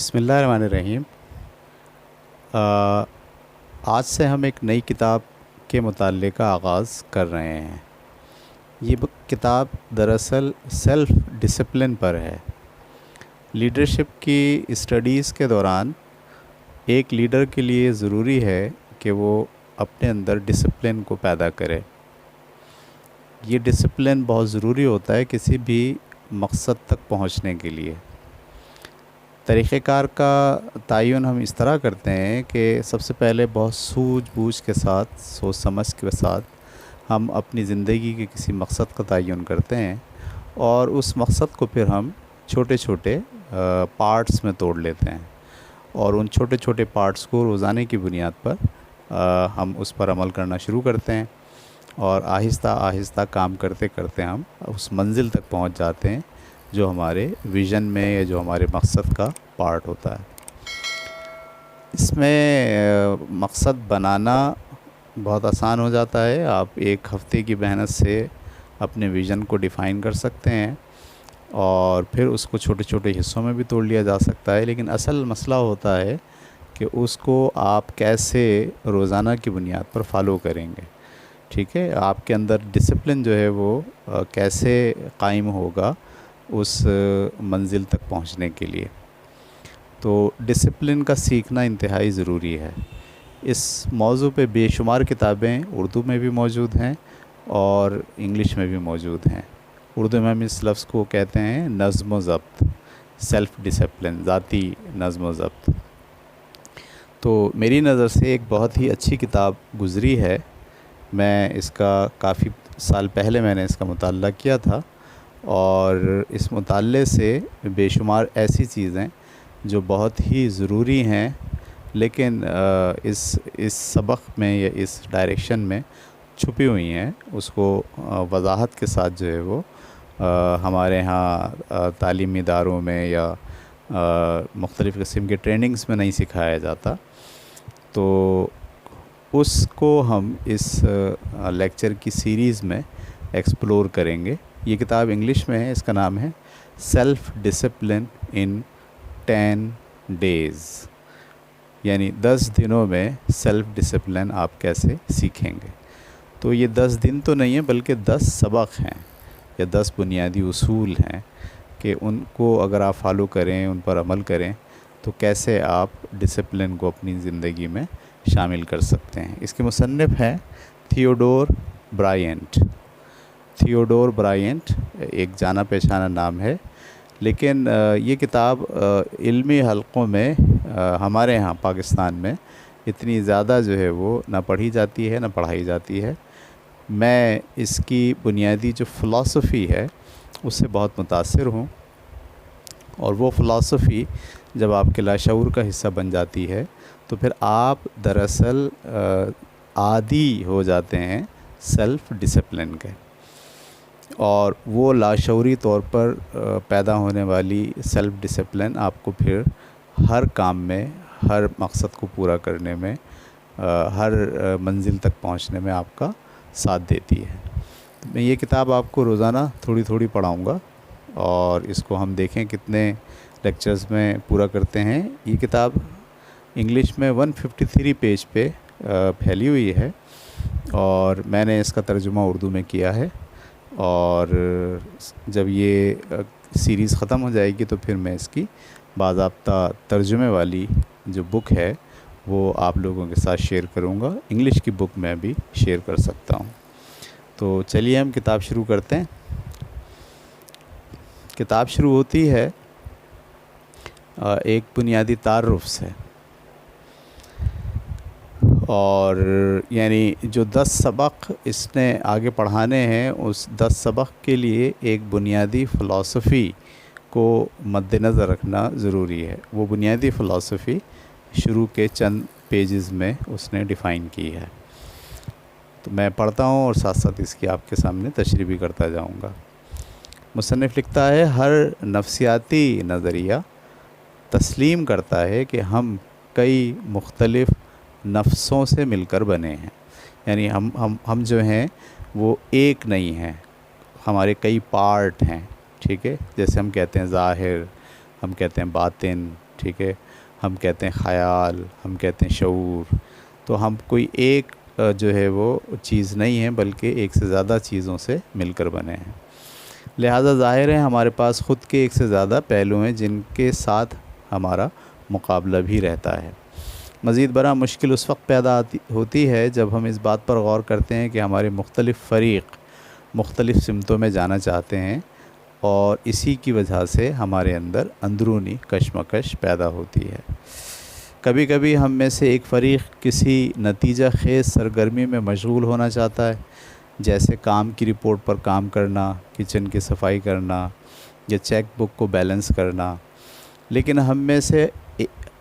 بسم اللہ الرحمن الرحیم۔ آ، آج سے ہم ایک نئی کتاب کے مطالعے کا آغاز کر رہے ہیں۔ یہ کتاب دراصل سیلف ڈسپلن پر ہے۔ لیڈرشپ کی اسٹڈیز کے دوران ایک لیڈر کے لیے ضروری ہے کہ وہ اپنے اندر ڈسپلن کو پیدا کرے۔ یہ ڈسپلن بہت ضروری ہوتا ہے کسی بھی مقصد تک پہنچنے کے لیے۔ طریقہ کار کا تعین ہم اس طرح کرتے ہیں کہ سب سے پہلے بہت سوجھ بوجھ کے ساتھ، سوچ سمجھ کے ساتھ ہم اپنی زندگی کے کسی مقصد کا تعین کرتے ہیں، اور اس مقصد کو پھر ہم چھوٹے چھوٹے پارٹس میں توڑ لیتے ہیں، اور ان چھوٹے چھوٹے پارٹس کو روزانے کی بنیاد پر ہم اس پر عمل کرنا شروع کرتے ہیں، اور آہستہ آہستہ کام کرتے کرتے ہم اس منزل تک پہنچ جاتے ہیں جو ہمارے ویژن میں یا جو ہمارے مقصد کا پارٹ ہوتا ہے۔ اس میں مقصد بنانا بہت آسان ہو جاتا ہے۔ آپ ایک ہفتے کی محنت سے اپنے ویژن کو ڈیفائن کر سکتے ہیں، اور پھر اس کو چھوٹے چھوٹے حصوں میں بھی توڑ لیا جا سکتا ہے، لیکن اصل مسئلہ ہوتا ہے کہ اس کو آپ کیسے روزانہ کی بنیاد پر فالو کریں گے۔ ٹھیک ہے، آپ کے اندر ڈسپلن جو ہے وہ کیسے قائم ہوگا اس منزل تک پہنچنے کے لیے۔ تو ڈسپلن کا سیکھنا انتہائی ضروری ہے۔ اس موضوع پہ بے شمار کتابیں اردو میں بھی موجود ہیں اور انگلش میں بھی موجود ہیں۔ اردو میں ہم اس لفظ کو کہتے ہیں نظم و ضبط، سیلف ڈسپلن، ذاتی نظم و ضبط۔ تو میری نظر سے ایک بہت ہی اچھی کتاب گزری ہے۔ میں اس کا کافی سال پہلے میں نے اس کا مطالعہ کیا تھا، اور اس مطالعے سے بے شمار ایسی چیزیں جو بہت ہی ضروری ہیں، لیکن اس سبق میں یا اس ڈائریکشن میں چھپی ہوئی ہیں، اس کو وضاحت کے ساتھ جو ہے وہ ہمارے ہاں تعلیمی اداروں میں یا مختلف قسم کے ٹریننگز میں نہیں سکھایا جاتا۔ تو اس کو ہم اس لیکچر کی سیریز میں ایکسپلور کریں گے۔ یہ کتاب انگلش میں ہے، اس کا نام ہے سیلف ڈسپلن ان 10 days، یعنی 10 دنوں میں سیلف ڈسپلن آپ کیسے سیکھیں گے۔ تو یہ 10 دن تو نہیں ہیں، بلکہ 10 سبق ہیں یا 10 بنیادی اصول ہیں کہ ان کو اگر آپ فالو کریں، ان پر عمل کریں، تو کیسے آپ ڈسپلن کو اپنی زندگی میں شامل کر سکتے ہیں۔ اس کے مصنف ہیں تھیوڈور برائنٹ۔ تھیوڈور برائنٹ ایک جانا پہچانا نام ہے، لیکن یہ کتاب علمی حلقوں میں ہمارے ہاں پاکستان میں اتنی زیادہ جو ہے وہ نہ پڑھی جاتی ہے نہ پڑھائی جاتی ہے۔ میں اس کی بنیادی جو فلسفی ہے اس سے بہت متاثر ہوں، اور وہ فلسفی جب آپ کے لاشعور کا حصہ بن جاتی ہے تو پھر آپ دراصل عادی ہو جاتے ہیں سیلف ڈسپلن کے، اور وہ لاشعوری طور پر پیدا ہونے والی سیلف ڈسپلن آپ کو پھر ہر کام میں، ہر مقصد کو پورا کرنے میں، ہر منزل تک پہنچنے میں آپ کا ساتھ دیتی ہے۔ میں یہ کتاب آپ کو روزانہ تھوڑی تھوڑی پڑھاؤں گا، اور اس کو ہم دیکھیں کتنے لیکچرز میں پورا کرتے ہیں۔ یہ کتاب انگلش میں 153 پیج پہ پھیلی ہوئی ہے، اور میں نے اس کا ترجمہ اردو میں کیا ہے، اور جب یہ سیریز ختم ہو جائے گی تو پھر میں اس کی باضابطہ ترجمے والی جو بک ہے وہ آپ لوگوں کے ساتھ شیئر کروں گا۔ انگلش کی بک میں بھی شیئر کر سکتا ہوں۔ تو چلیے ہم کتاب شروع کرتے ہیں۔ کتاب شروع ہوتی ہے ایک بنیادی تعارف سے، اور یعنی جو 10 سبق اس نے آگے پڑھانے ہیں، اس 10 سبق کے لیے ایک بنیادی فلسفی کو مد نظر رکھنا ضروری ہے۔ وہ بنیادی فلسفی شروع کے چند پیجز میں اس نے ڈیفائن کی ہے۔ تو میں پڑھتا ہوں اور ساتھ ساتھ اس کی آپ کے سامنے تشریح بھی کرتا جاؤں گا۔ مصنف لکھتا ہے، ہر نفسیاتی نظریہ تسلیم کرتا ہے کہ ہم کئی مختلف نفسوں سے مل کر بنے ہیں، یعنی ہم جو ہیں وہ ایک نہیں ہیں، ہمارے کئی پارٹ ہیں۔ ٹھیک ہے، جیسے ہم کہتے ہیں ظاہر، ہم کہتے ہیں باطن، ٹھیک ہے. ہم کہتے ہیں خیال، ہم کہتے ہیں شعور. تو ہم کوئی ایک جو ہے وہ چیز نہیں ہے، بلکہ ایک سے زیادہ چیزوں سے مل کر بنے ہیں. لہٰذا ظاہر ہے ہمارے پاس خود کے ایک سے زیادہ پہلو ہیں جن کے ساتھ ہمارا مقابلہ بھی رہتا ہے. مزید برآں مشکل اس وقت پیدا ہوتی ہے جب ہم اس بات پر غور کرتے ہیں کہ ہمارے مختلف فریق مختلف سمتوں میں جانا چاہتے ہیں، اور اسی کی وجہ سے ہمارے اندر اندرونی کشمکش پیدا ہوتی ہے. کبھی کبھی ہم میں سے ایک فریق کسی نتیجہ خیز سرگرمی میں مشغول ہونا چاہتا ہے، جیسے کام کی رپورٹ پر کام کرنا، کچن کی صفائی کرنا یا چیک بک کو بیلنس کرنا. لیکن ہم میں سے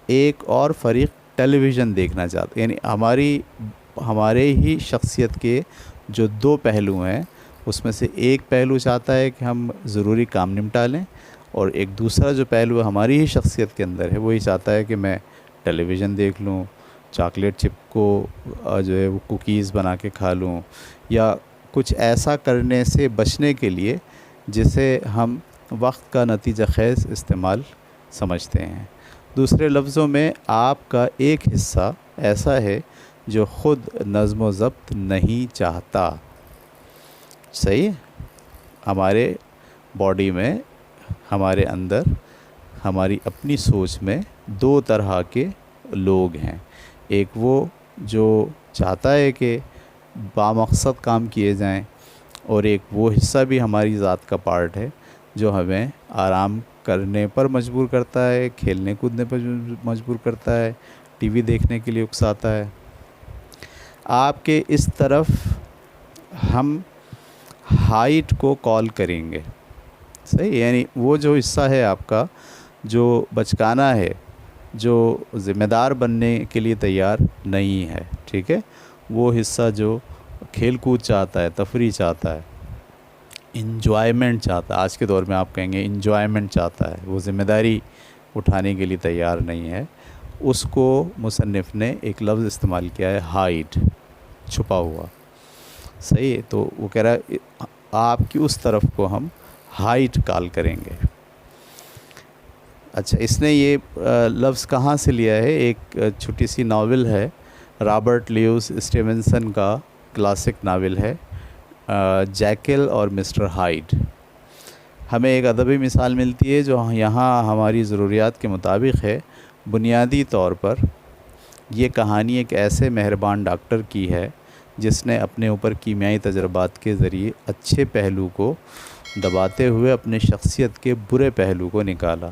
ایک اور فریق ٹیلی ویژن دیکھنا چاہتا ہے. یعنی ہمارے ہی شخصیت کے جو دو پہلو ہیں، اس میں سے ایک پہلو چاہتا ہے کہ ہم ضروری کام نمٹا لیں، اور ایک دوسرا جو پہلو ہماری ہی شخصیت کے اندر ہے وہی چاہتا ہے کہ میں ٹیلی ویژن دیکھ لوں، چاکلیٹ چپ کو جو ہے وہ کوکیز بنا کے کھا لوں، یا کچھ ایسا کرنے سے بچنے کے لیے جسے ہم وقت کا نتیجہ خیز استعمال سمجھتے ہیں. دوسرے لفظوں میں آپ کا ایک حصہ ایسا ہے جو خود نظم و ضبط نہیں چاہتا. صحیح ہے؟ ہمارے باڈی میں، ہمارے اندر، ہماری اپنی سوچ میں دو طرح کے لوگ ہیں. ایک وہ جو چاہتا ہے کہ بامقصد کام کیے جائیں، اور ایک وہ حصہ بھی ہماری ذات کا پارٹ ہے جو ہمیں آرام کرنے پر مجبور کرتا ہے، کھیلنے کودنے پر مجبور کرتا ہے، ٹی وی دیکھنے کے لیے اکساتا ہے. آپ کے اس طرف ہم ہائٹ کو کال کریں گے. صحیح، یعنی وہ جو حصہ ہے آپ کا جو بچکانا ہے، جو ذمہ دار بننے کے لیے تیار نہیں ہے، ٹھیک ہے، وہ حصہ جو کھیل کود چاہتا ہے، تفریح چاہتا ہے، انجوائمنٹ چاہتا ہے. آج کے دور میں آپ کہیں گے انجوائمنٹ چاہتا ہے، وہ ذمہ داری اٹھانے کے لیے تیار نہیں ہے. اس کو مصنف نے ایک لفظ استعمال کیا ہے، ہائٹ، چھپا ہوا. صحیح ہے، تو وہ کہہ رہا ہے آپ کی اس طرف کو ہم ہائٹ کال کریں گے. اچھا، اس نے یہ لفظ کہاں سے لیا ہے؟ ایک چھوٹی سی ناول ہے، رابرٹ لیوس اسٹیونسن کا کلاسک ناول ہے جیکل اور مسٹر ہائڈ. ہمیں ایک ادبی مثال ملتی ہے جو یہاں ہماری ضروریات کے مطابق ہے. بنیادی طور پر یہ کہانی ایک ایسے مہربان ڈاکٹر کی ہے جس نے اپنے اوپر کیمیائی تجربات کے ذریعے اچھے پہلو کو دباتے ہوئے اپنے شخصیت کے برے پہلو کو نکالا.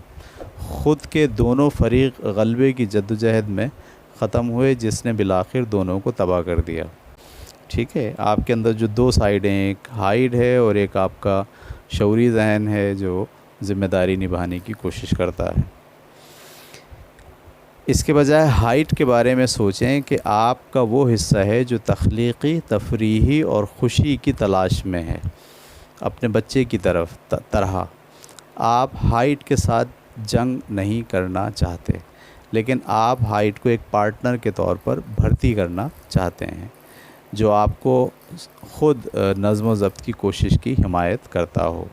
خود کے دونوں فریق غلبے کی جدوجہد میں ختم ہوئے، جس نے بالآخر دونوں کو تباہ کر دیا. ٹھیک ہے، آپ کے اندر جو دو سائیڈ ہیں، ایک ہائڈ ہے اور ایک آپ کا شعوری ذہن ہے جو ذمہ داری نبھانے کی کوشش کرتا ہے. اس کے بجائے ہائٹ کے بارے میں سوچیں کہ آپ کا وہ حصہ ہے جو تخلیقی، تفریحی اور خوشی کی تلاش میں ہے. اپنے بچے کی طرح آپ ہائٹ کے ساتھ جنگ نہیں کرنا چاہتے، لیکن آپ ہائٹ کو ایک پارٹنر کے طور پر بھرتی کرنا چاہتے ہیں جو آپ کو خود نظم و ضبط کی کوشش کی حمایت کرتا ہو.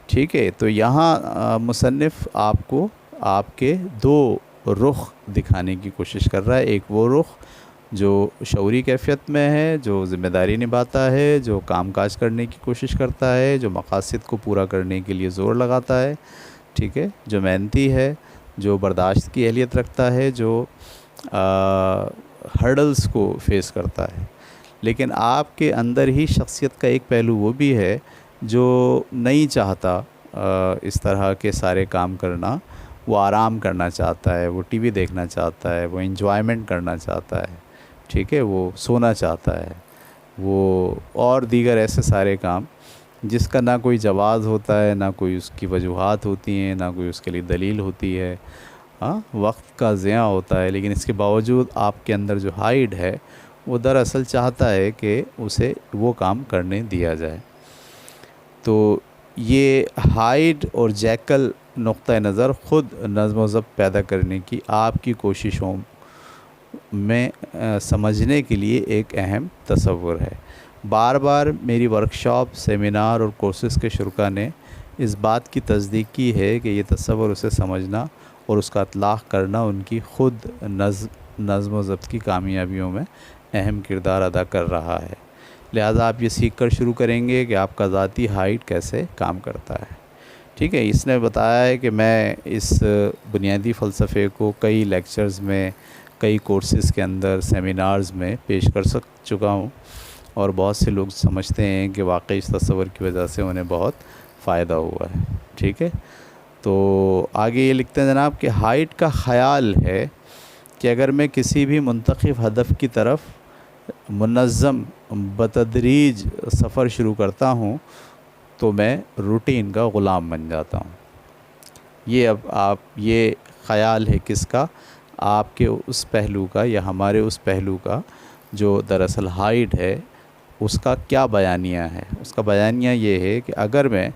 ٹھیک ہے، تو یہاں مصنف آپ کو آپ کے دو رخ دکھانے کی کوشش کر رہا ہے. ایک وہ رخ جو شعوری کیفیت میں ہے، جو ذمہ داری نبھاتا ہے، جو کام کاج کرنے کی کوشش کرتا ہے، جو مقاصد کو پورا کرنے کے لیے زور لگاتا ہے. ٹھیک ہے، جو محنتی ہے، جو برداشت کی اہلیت رکھتا ہے، جو ہرڈلز کو فیس کرتا ہے. لیکن آپ کے اندر ہی شخصیت کا ایک پہلو وہ بھی ہے جو نہیں چاہتا اس طرح کے سارے کام کرنا. وہ آرام کرنا چاہتا ہے، وہ ٹی وی دیکھنا چاہتا ہے، وہ انجوائمنٹ کرنا چاہتا ہے. ٹھیک ہے، وہ سونا چاہتا ہے، وہ اور دیگر ایسے سارے کام جس کا نہ کوئی جواز ہوتا ہے، نہ کوئی اس کی وجوہات ہوتی ہیں، نہ کوئی اس کے لیے دلیل ہوتی ہے. وقت کا ضیاع ہوتا ہے. لیکن اس کے باوجود آپ کے اندر جو ہائڈ ہے وہ دراصل چاہتا ہے کہ اسے وہ کام کرنے دیا جائے. تو یہ ہائڈ اور جیکل نقطہ نظر خود نظم و ضبط پیدا کرنے کی آپ کی کوششوں میں سمجھنے کے لیے ایک اہم تصور ہے. بار بار میری ورکشاپ، سیمینار اور کورسز کے شرکاء نے اس بات کی تصدیق کی ہے کہ یہ تصور اسے سمجھنا اور اس کا اطلاق کرنا ان کی خود نظم و ضبط کی کامیابیوں میں اہم کردار ادا کر رہا ہے۔ لہٰذا آپ یہ سیکھ کر شروع کریں گے کہ آپ کا ذاتی ہائٹ کیسے کام کرتا ہے۔ ٹھیک ہے، اس نے بتایا ہے کہ میں اس بنیادی فلسفے کو کئی لیکچرز میں، کئی کورسز کے اندر، سیمینارز میں پیش کر چکا ہوں، اور بہت سے لوگ سمجھتے ہیں کہ واقعی اس تصور کی وجہ سے انہیں بہت فائدہ ہوا ہے۔ ٹھیک ہے، تو آگے یہ لکھتے ہیں جناب کہ ہائٹ کا خیال ہے کہ اگر میں کسی بھی منتخب ہدف کی طرف منظم بتدریج سفر شروع کرتا ہوں تو میں روٹین کا غلام بن جاتا ہوں۔ یہ اب آپ یہ خیال ہے کس کا؟ آپ کے اس پہلو کا، یا ہمارے اس پہلو کا جو دراصل ہائٹ ہے، اس کا کیا بیانیہ ہے؟ اس کا بیانیہ یہ ہے کہ اگر میں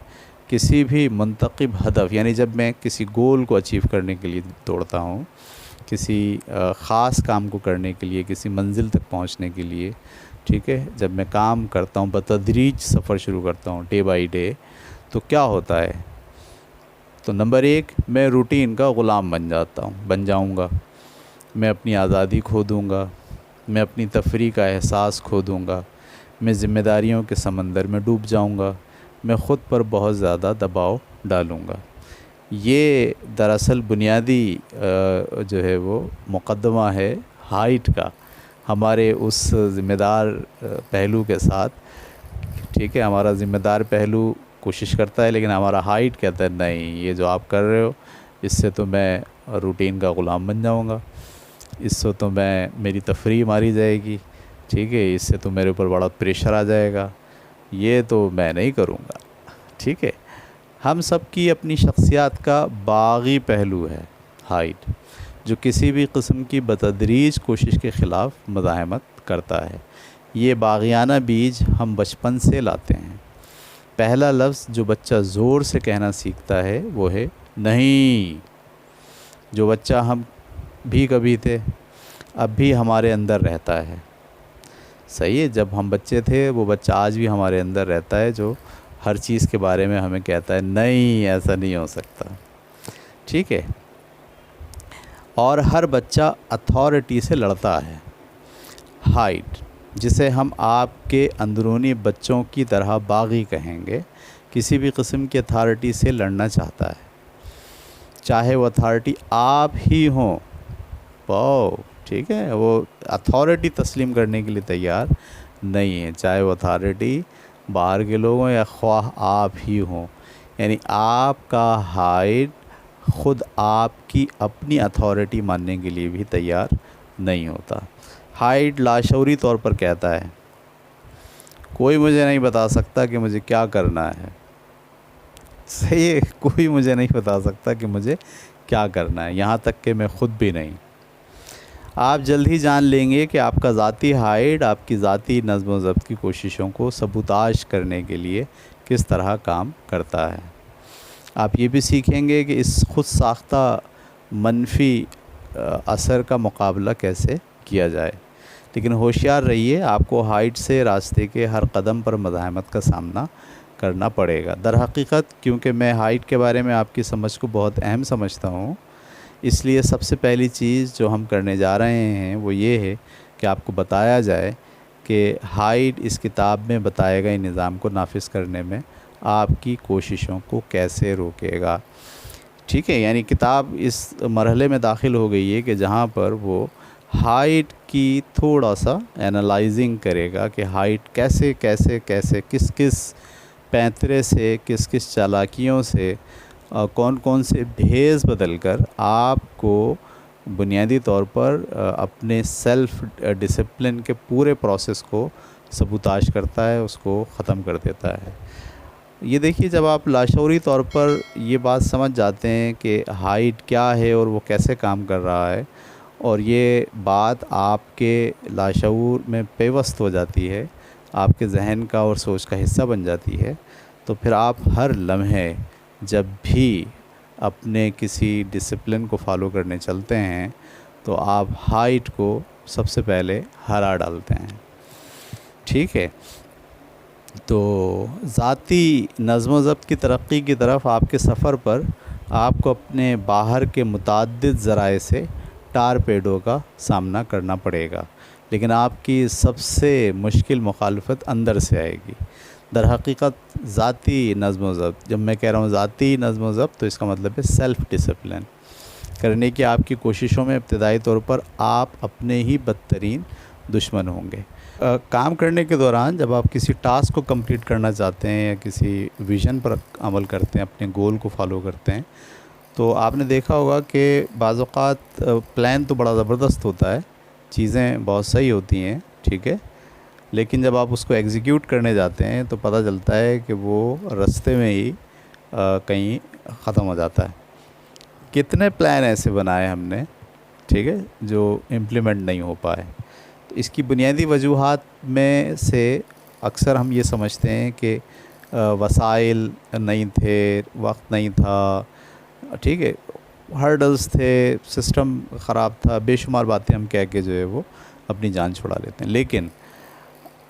کسی بھی منتخب ہدف، یعنی جب میں کسی گول کو اچیو کرنے کے لیے دوڑتا ہوں، کسی خاص کام کو کرنے کے لیے، کسی منزل تک پہنچنے کے لیے، ٹھیک ہے، جب میں کام کرتا ہوں، بتدریج سفر شروع کرتا ہوں ڈے بائی ڈے، تو کیا ہوتا ہے؟ تو نمبر 1، میں روٹین کا غلام بن جاؤں گا، میں اپنی آزادی کھو دوں گا، میں اپنی تفریح کا احساس کھو دوں گا، میں ذمہ داریوں کے سمندر میں ڈوب جاؤں گا، میں خود پر بہت زیادہ دباؤ ڈالوں گا۔ یہ دراصل بنیادی جو ہے وہ مقدمہ ہے ہائٹ کا، ہمارے اس ذمہ دار پہلو کے ساتھ۔ ٹھیک ہے، ہمارا ذمہ دار پہلو کوشش کرتا ہے، لیکن ہمارا ہائٹ کہتا ہے نہیں، یہ جو آپ کر رہے ہو اس سے تو میں روٹین کا غلام بن جاؤں گا، اس سے تو میری تفریح ماری جائے گی، ٹھیک ہے، اس سے تو میرے اوپر بڑا پریشر آ جائے گا، یہ تو میں نہیں کروں گا۔ ٹھیک ہے، ہم سب کی اپنی شخصیات کا باغی پہلو ہے ہائٹ، جو کسی بھی قسم کی بتدریج کوشش کے خلاف مزاحمت کرتا ہے۔ یہ باغیانہ بیج ہم بچپن سے لاتے ہیں۔ پہلا لفظ جو بچہ زور سے کہنا سیکھتا ہے وہ ہے نہیں، جو بچہ ہم بھی کبھی تھے، اب بھی ہمارے اندر رہتا ہے۔ صحیح ہے، جب ہم بچے تھے وہ بچہ آج بھی ہمارے اندر رہتا ہے، جو ہر چیز کے بارے میں ہمیں کہتا ہے نہیں، ایسا نہیں ہو سکتا۔ ٹھیک ہے، اور ہر بچہ اتھارٹی سے لڑتا ہے۔ ہائٹ، جسے ہم آپ کے اندرونی بچوں کی طرح باغی کہیں گے، کسی بھی قسم کی اتھارٹی سے لڑنا چاہتا ہے، چاہے وہ اتھارٹی آپ ہی ہوں۔ ٹھیک ہے، وہ اتھارٹی تسلیم کرنے کے لیے تیار نہیں ہے، چاہے وہ اتھارٹی باہر کے لوگ ہوں یا خواہ آپ ہی ہوں۔ یعنی آپ کا ہائٹ خود آپ کی اپنی اتھارٹی ماننے کے لیے بھی تیار نہیں ہوتا۔ ہائٹ لاشعوری طور پر کہتا ہے کوئی مجھے نہیں بتا سکتا کہ مجھے کیا کرنا ہے۔ صحیح ہے، کوئی مجھے نہیں بتا سکتا کہ مجھے کیا کرنا ہے، یہاں تک کہ میں خود بھی نہیں۔ آپ جلد ہی جان لیں گے کہ آپ کا ذاتی ہائٹ آپ کی ذاتی نظم و ضبط کی کوششوں کو سبوتاژ کرنے کے لیے کس طرح کام کرتا ہے۔ آپ یہ بھی سیکھیں گے کہ اس خود ساختہ منفی اثر کا مقابلہ کیسے کیا جائے، لیکن ہوشیار رہیے، آپ کو ہائٹ سے راستے کے ہر قدم پر مزاحمت کا سامنا کرنا پڑے گا۔ در حقیقت کیونکہ میں ہائٹ کے بارے میں آپ کی سمجھ کو بہت اہم سمجھتا ہوں، اس لیے سب سے پہلی چیز جو ہم کرنے جا رہے ہیں وہ یہ ہے کہ آپ کو بتایا جائے کہ ہائٹ اس کتاب میں بتائے گئے نظام کو نافذ کرنے میں آپ کی کوششوں کو کیسے روکے گا۔ ٹھیک ہے، یعنی کتاب اس مرحلے میں داخل ہو گئی ہے کہ جہاں پر وہ ہائٹ کی تھوڑا سا اینالائزنگ کرے گا کہ ہائٹ کیسے کس کس پینترے سے، کس کس چالاکیوں سے، کون کون سے بھیز بدل کر آپ کو بنیادی طور پر اپنے سیلف ڈسپلن کے پورے پروسیس کو سبوتاژ کرتا ہے، اس کو ختم کر دیتا ہے۔ یہ دیکھیے، جب آپ لاشعوری طور پر یہ بات سمجھ جاتے ہیں کہ ہائٹ کیا ہے اور وہ کیسے کام کر رہا ہے، اور یہ بات آپ کے لاشعور میں پیوست ہو جاتی ہے، آپ کے ذہن کا اور سوچ کا حصہ بن جاتی ہے، تو پھر آپ ہر لمحے جب بھی اپنے کسی ڈسپلن کو فالو کرنے چلتے ہیں تو آپ ہائٹ کو سب سے پہلے ہرا ڈالتے ہیں۔ ٹھیک ہے، تو ذاتی نظم و ضبط کی ترقی کی طرف آپ کے سفر پر آپ کو اپنے باہر کے متعدد ذرائع سے ٹارپیڈو کا سامنا کرنا پڑے گا، لیکن آپ کی سب سے مشکل مخالفت اندر سے آئے گی۔ در حقیقت ذاتی نظم و ضبط، جب میں کہہ رہا ہوں ذاتی نظم و ضبط تو اس کا مطلب ہے سیلف ڈسپلن کرنے کی آپ کی کوششوں میں ابتدائی طور پر آپ اپنے ہی بدترین دشمن ہوں گے۔ کام کرنے کے دوران جب آپ کسی ٹاسک کو کمپلیٹ کرنا چاہتے ہیں یا کسی ویژن پر عمل کرتے ہیں، اپنے گول کو فالو کرتے ہیں، تو آپ نے دیکھا ہوگا کہ بعض اوقات پلان تو بڑا زبردست ہوتا ہے، چیزیں بہت صحیح ہوتی ہیں، ٹھیک ہے، لیکن جب آپ اس کو ایگزیکیوٹ کرنے جاتے ہیں تو پتہ چلتا ہے کہ وہ رستے میں ہی کہیں ختم ہو جاتا ہے۔ کتنے پلان ایسے بنائے ہم نے، ٹھیک ہے، جو امپلیمنٹ نہیں ہو پائے۔ تو اس کی بنیادی وجوہات میں سے اکثر ہم یہ سمجھتے ہیں کہ وسائل نہیں تھے، وقت نہیں تھا، ٹھیک ہے، ہرڈلز تھے، سسٹم خراب تھا، بے شمار باتیں ہم کہہ کے جو ہے وہ اپنی جان چھڑا لیتے ہیں۔ لیکن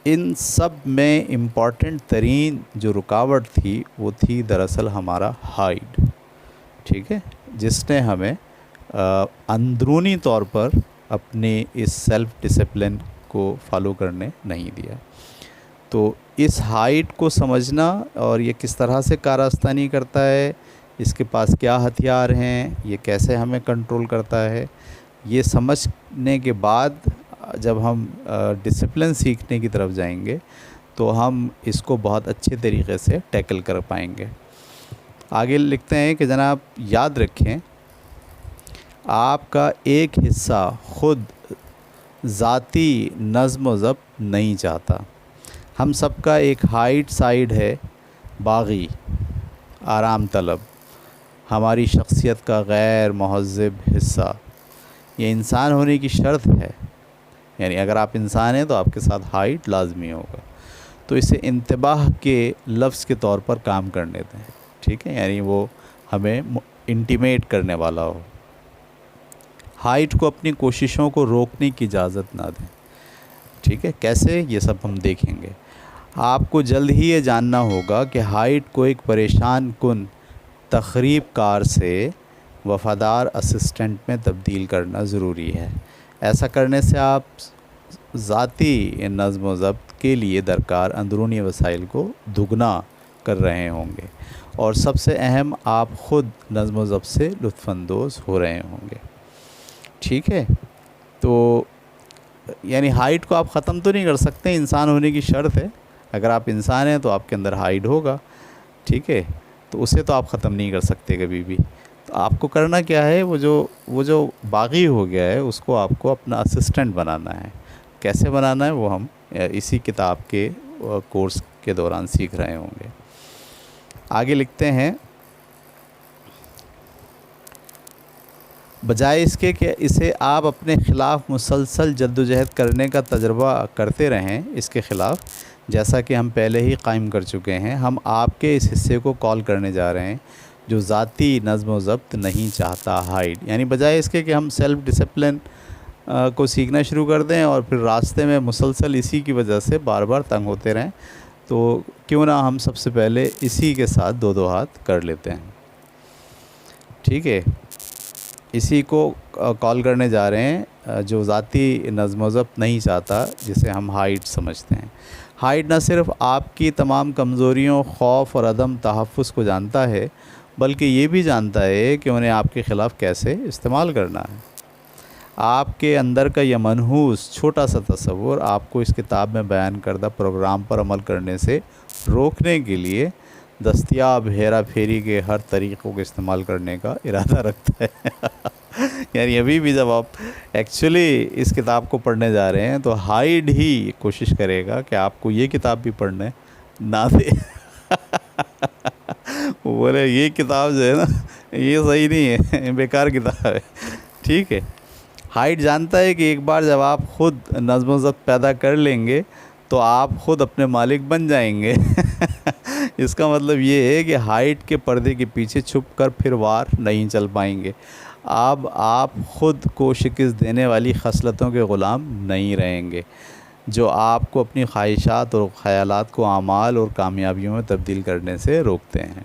ان سب میں امپورٹنٹ ترین جو رکاوٹ تھی وہ تھی دراصل ہمارا ہائیڈ، ٹھیک ہے، جس نے ہمیں اندرونی طور پر اپنی اس سیلف ڈسپلن کو فالو کرنے نہیں دیا۔ تو اس ہائٹ کو سمجھنا اور یہ کس طرح سے کارآستانی کرتا ہے، اس کے پاس کیا ہتھیار ہیں، یہ کیسے ہمیں کنٹرول کرتا ہے، یہ سمجھنے کے بعد جب ہم ڈسپلن سیکھنے کی طرف جائیں گے تو ہم اس کو بہت اچھے طریقے سے ٹیکل کر پائیں گے۔ آگے لکھتے ہیں کہ جناب یاد رکھیں، آپ کا ایک حصہ خود ذاتی نظم و ضبط نہیں چاہتا۔ ہم سب کا ایک ہائٹ سائڈ ہے، باغی، آرام طلب، ہماری شخصیت کا غیر مہذب حصہ۔ یہ انسان ہونے کی شرط ہے، یعنی اگر آپ انسان ہیں تو آپ کے ساتھ ہائٹ لازمی ہوگا۔ تو اسے انتباہ کے لفظ کے طور پر کام کرنے دیں، ٹھیک ہے، یعنی وہ ہمیں انٹیمیٹ کرنے والا ہو۔ ہائٹ کو اپنی کوششوں کو روکنے کی اجازت نہ دیں، ٹھیک ہے، کیسے، یہ سب ہم دیکھیں گے۔ آپ کو جلد ہی یہ جاننا ہوگا کہ ہائٹ کو ایک پریشان کن تخریب کار سے وفادار اسسٹنٹ میں تبدیل کرنا ضروری ہے۔ ایسا کرنے سے آپ ذاتی نظم و ضبط کے لیے درکار اندرونی وسائل کو دگنا کر رہے ہوں گے، اور سب سے اہم، آپ خود نظم و ضبط سے لطف اندوز ہو رہے ہوں گے، ٹھیک ہے۔ تو یعنی ہائٹ کو آپ ختم تو نہیں کر سکتے، انسان ہونے کی شرط ہے۔ اگر آپ انسان ہیں تو آپ کے اندر ہائٹ ہوگا، ٹھیک ہے، تو اسے تو آپ ختم نہیں کر سکتے کبھی بھی۔ تو آپ کو کرنا کیا ہے، وہ جو باغی ہو گیا ہے اس کو آپ کو اپنا اسسٹنٹ بنانا ہے۔ کیسے بنانا ہے وہ ہم اسی کتاب کے کورس کے دوران سیکھ رہے ہوں گے۔ آگے لکھتے ہیں، بجائے اس کے کہ اسے آپ اپنے خلاف مسلسل جدوجہد کرنے کا تجربہ کرتے رہیں، اس کے خلاف، جیسا کہ ہم پہلے ہی قائم کر چکے ہیں، ہم آپ کے اس حصے کو کال کرنے جا رہے ہیں جو ذاتی نظم و ضبط نہیں چاہتا، ہائڈ۔ یعنی بجائے اس کے کہ ہم سیلف ڈسپلن کو سیکھنا شروع کر دیں اور پھر راستے میں مسلسل اسی کی وجہ سے بار بار تنگ ہوتے رہیں، تو کیوں نہ ہم سب سے پہلے اسی کے ساتھ دو ہاتھ کر لیتے ہیں، ٹھیک ہے۔ اسی کو کال کرنے جا رہے ہیں جو ذاتی نظم و ضبط نہیں چاہتا، جسے ہم ہائٹ سمجھتے ہیں۔ ہائٹ نہ صرف آپ کی تمام کمزوریوں، خوف اور عدم تحفظ کو جانتا ہے، بلکہ یہ بھی جانتا ہے کہ انہیں آپ کے خلاف کیسے استعمال کرنا ہے۔ آپ کے اندر کا یہ منحوس چھوٹا سا تصور آپ کو اس کتاب میں بیان کردہ پروگرام پر عمل کرنے سے روکنے کے لیے دستیاب ہیرا پھیری کے ہر طریقوں کو استعمال کرنے کا ارادہ رکھتا ہے۔ یعنی ابھی بھی جب آپ ایکچولی اس کتاب کو پڑھنے جا رہے ہیں تو ہائڈ ہی کوشش کرے گا کہ آپ کو یہ کتاب بھی پڑھنے نہ دے۔ وہ بولے یہ کتاب جو ہے نا یہ صحیح نہیں ہے، بیکار کتاب ہے، ٹھیک ہے۔ ہائٹ جانتا ہے کہ ایک بار جب آپ خود نظم و ضبط پیدا کر لیں گے تو آپ خود اپنے مالک بن جائیں گے۔ اس کا مطلب یہ ہے کہ ہائٹ کے پردے کے پیچھے چھپ کر پھر وار نہیں چل پائیں گے۔ اب آپ خود کو شکست دینے والی خصلتوں کے غلام نہیں رہیں گے جو آپ کو اپنی خواہشات اور خیالات کو اعمال اور کامیابیوں میں تبدیل کرنے سے روکتے ہیں۔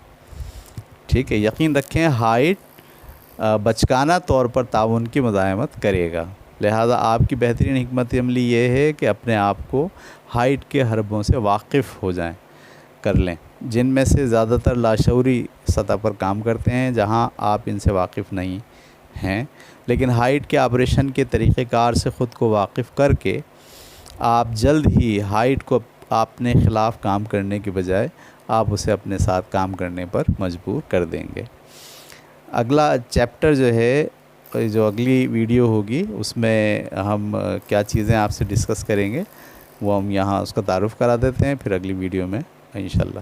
ٹھیک ہے، یقین رکھیں ہائٹ بچکانہ طور پر تعاون کی مزاحمت کرے گا، لہذا آپ کی بہترین حکمت عملی یہ ہے کہ اپنے آپ کو ہائٹ کے حربوں سے واقف ہو جائیں، کر لیں، جن میں سے زیادہ تر لاشعوری سطح پر کام کرتے ہیں، جہاں آپ ان سے واقف نہیں ہیں، لیکن ہائٹ کے آپریشن کے طریقہ کار سے خود کو واقف کر کے آپ جلد ہی ہائٹ کو اپنے خلاف کام کرنے کے بجائے آپ اسے اپنے ساتھ کام کرنے پر مجبور کر دیں گے۔ اگلا چیپٹر جو ہے، جو اگلی ویڈیو ہوگی، اس میں ہم کیا چیزیں آپ سے ڈسکس کریں گے وہ ہم یہاں اس کا تعارف کرا دیتے ہیں، پھر اگلی ویڈیو میں انشاءاللہ۔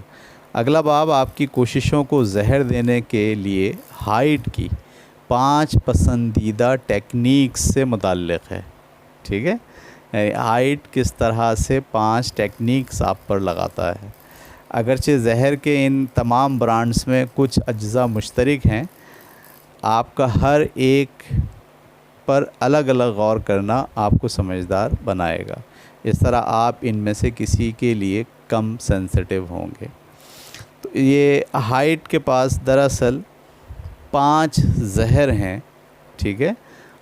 اگلا باب آپ کی کوششوں کو زہر دینے کے لیے ہائٹ کی 5 پسندیدہ ٹیکنیکس سے متعلق ہے، ٹھیک ہے؟ ہائٹ کس طرح سے 5 ٹیکنیکس آپ پر لگاتا ہے۔ اگرچہ زہر کے ان تمام برانڈز میں کچھ اجزاء مشترک ہیں، آپ کا ہر ایک پر الگ الگ غور کرنا آپ کو سمجھدار بنائے گا، اس طرح آپ ان میں سے کسی کے لیے کم سینسٹیو ہوں گے۔ تو یہ ہائٹ کے پاس دراصل 5 زہر ہیں، ٹھیک ہے؟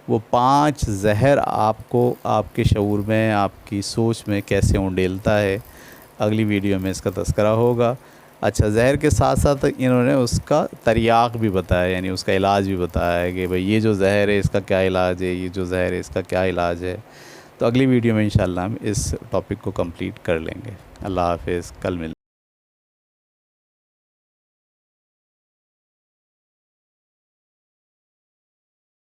وہ 5 زہر آپ کو آپ کے شعور میں، آپ کی سوچ میں کیسے انڈیلتا ہے، اگلی ویڈیو میں اس کا تذکرہ ہوگا۔ اچھا، زہر کے ساتھ ساتھ انہوں نے اس کا تریاق بھی بتایا، یعنی اس کا علاج بھی بتایا ہے کہ بھئی یہ جو زہر ہے اس کا کیا علاج ہے، یہ جو زہر ہے اس کا کیا علاج ہے۔ تو اگلی ویڈیو میں انشاءاللہ ہم اس ٹاپک کو کمپلیٹ کر لیں گے۔ اللہ حافظ، کل ملیں۔